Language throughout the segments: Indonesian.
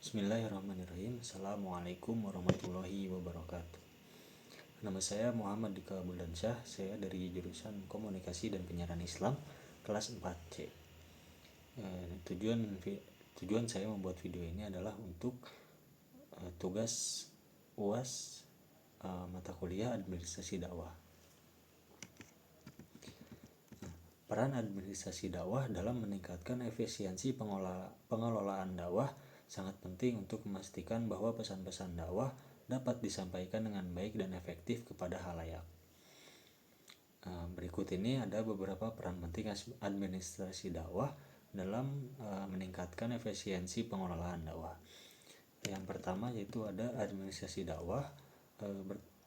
Bismillahirrahmanirrahim. Assalamualaikum warahmatullahi wabarakatuh. Nama saya Muhammad Dika Buldansyah. Saya dari jurusan Komunikasi dan Penyiaran Islam kelas 4C. Tujuan saya membuat video ini adalah untuk tugas UAS mata kuliah Administrasi Dakwah. Peran administrasi dakwah dalam meningkatkan efisiensi pengelolaan dakwah sangat penting untuk memastikan bahwa pesan-pesan dakwah dapat disampaikan dengan baik dan efektif kepada khalayak. Berikut ini ada beberapa peran penting administrasi dakwah dalam meningkatkan efisiensi pengelolaan dakwah. Yang pertama yaitu ada administrasi dakwah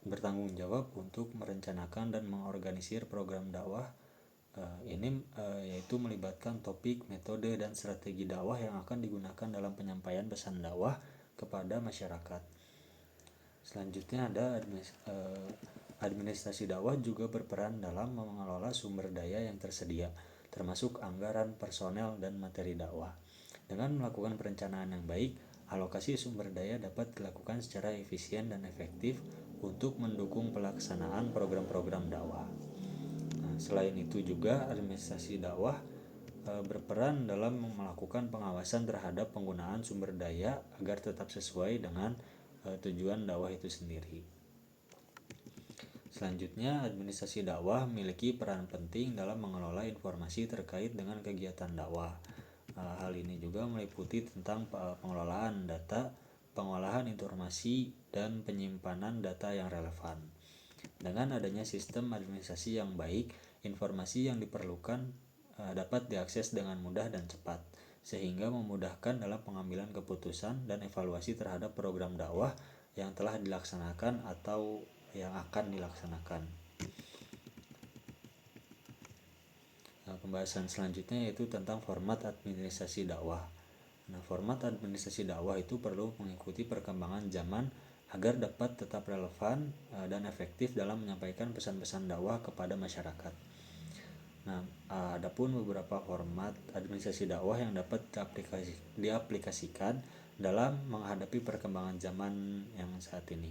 bertanggung jawab untuk merencanakan dan mengorganisir program dakwah. Ini yaitu melibatkan topik, metode, dan strategi dakwah yang akan digunakan dalam penyampaian pesan dakwah kepada masyarakat. Selanjutnya ada administrasi dakwah juga berperan dalam mengelola sumber daya yang tersedia, termasuk anggaran, personel, dan materi dakwah. Dengan melakukan perencanaan yang baik, alokasi sumber daya dapat dilakukan secara efisien dan efektif untuk mendukung pelaksanaan program-program dakwah. Selain itu juga administrasi dakwah berperan dalam melakukan pengawasan terhadap penggunaan sumber daya agar tetap sesuai dengan tujuan dakwah itu sendiri. Selanjutnya, administrasi dakwah memiliki peran penting dalam mengelola informasi terkait dengan kegiatan dakwah. Hal ini juga meliputi tentang pengelolaan data, pengolahan informasi, dan penyimpanan data yang relevan. Dengan adanya sistem administrasi yang baik, informasi yang diperlukan dapat diakses dengan mudah dan cepat, sehingga memudahkan dalam pengambilan keputusan dan evaluasi terhadap program dakwah yang telah dilaksanakan atau yang akan dilaksanakan. Pembahasan selanjutnya yaitu tentang format administrasi dakwah. Format administrasi dakwah itu perlu mengikuti perkembangan zaman agar dapat tetap relevan dan efektif dalam menyampaikan pesan-pesan dakwah kepada masyarakat. Adapun beberapa format administrasi dakwah yang dapat diaplikasikan dalam menghadapi perkembangan zaman yang saat ini.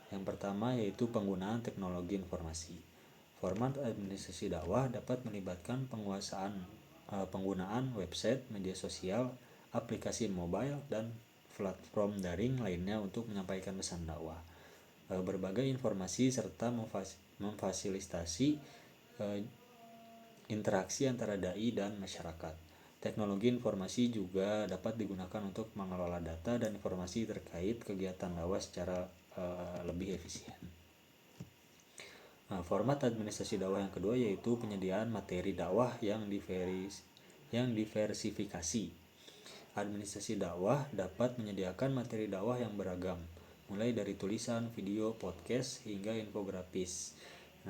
Yang pertama yaitu penggunaan teknologi informasi. Format administrasi dakwah dapat melibatkan penggunaan website, media sosial, aplikasi mobile, dan platform daring lainnya untuk menyampaikan pesan dakwah. Berbagai informasi serta memfasilitasi interaksi antara dai dan masyarakat. Teknologi informasi juga dapat digunakan untuk mengelola data dan informasi terkait kegiatan dakwah secara lebih efisien. Format administrasi dakwah yang kedua yaitu penyediaan materi dakwah yang diversifikasi. Administrasi dakwah dapat menyediakan materi dakwah yang beragam, mulai dari tulisan, video, podcast, hingga infografis,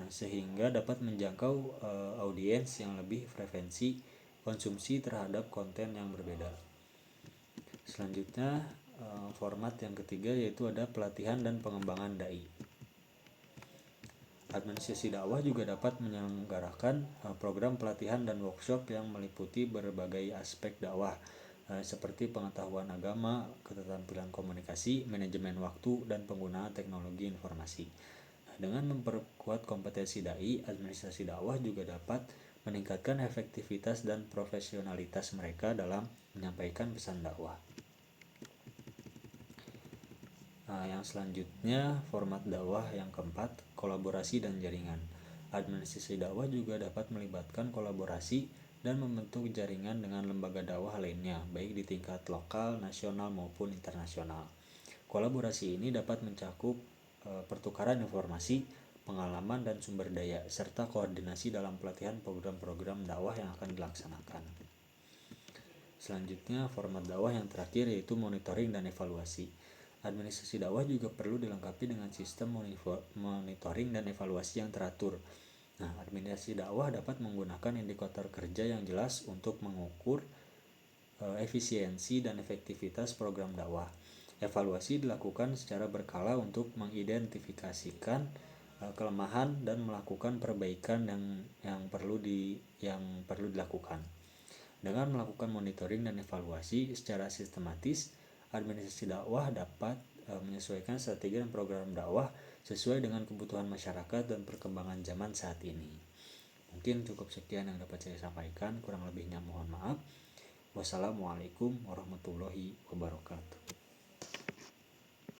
sehingga dapat menjangkau audiens yang lebih frekuensi konsumsi terhadap konten yang berbeda. Selanjutnya, format yang ketiga yaitu ada pelatihan dan pengembangan dai. Administrasi dakwah juga dapat menyelenggarakan program pelatihan dan workshop yang meliputi berbagai aspek dakwah seperti pengetahuan agama, keterampilan komunikasi, manajemen waktu, dan penggunaan teknologi informasi. Dengan memperkuat kompetensi dai, administrasi dakwah juga dapat meningkatkan efektivitas dan profesionalitas mereka dalam menyampaikan pesan dakwah. Yang selanjutnya, format dakwah yang keempat, kolaborasi dan jaringan. Administrasi dakwah juga dapat melibatkan kolaborasi dan membentuk jaringan dengan lembaga dakwah lainnya, baik di tingkat lokal, nasional maupun internasional. Kolaborasi ini dapat mencakup pertukaran informasi, pengalaman, dan sumber daya, serta koordinasi dalam pelatihan program-program dakwah yang akan dilaksanakan. Selanjutnya, format dakwah yang terakhir yaitu monitoring dan evaluasi. Administrasi dakwah juga perlu dilengkapi dengan sistem monitoring dan evaluasi yang teratur. Administrasi dakwah dapat menggunakan indikator kerja yang jelas untuk mengukur efisiensi dan efektivitas program dakwah. Evaluasi dilakukan secara berkala untuk mengidentifikasikan kelemahan dan melakukan perbaikan yang perlu dilakukan. Dengan melakukan monitoring dan evaluasi secara sistematis, administrasi dakwah dapat menyesuaikan strategi dan program dakwah sesuai dengan kebutuhan masyarakat dan perkembangan zaman saat ini. Mungkin cukup sekian yang dapat saya sampaikan, kurang lebihnya mohon maaf. Wassalamualaikum warahmatullahi wabarakatuh.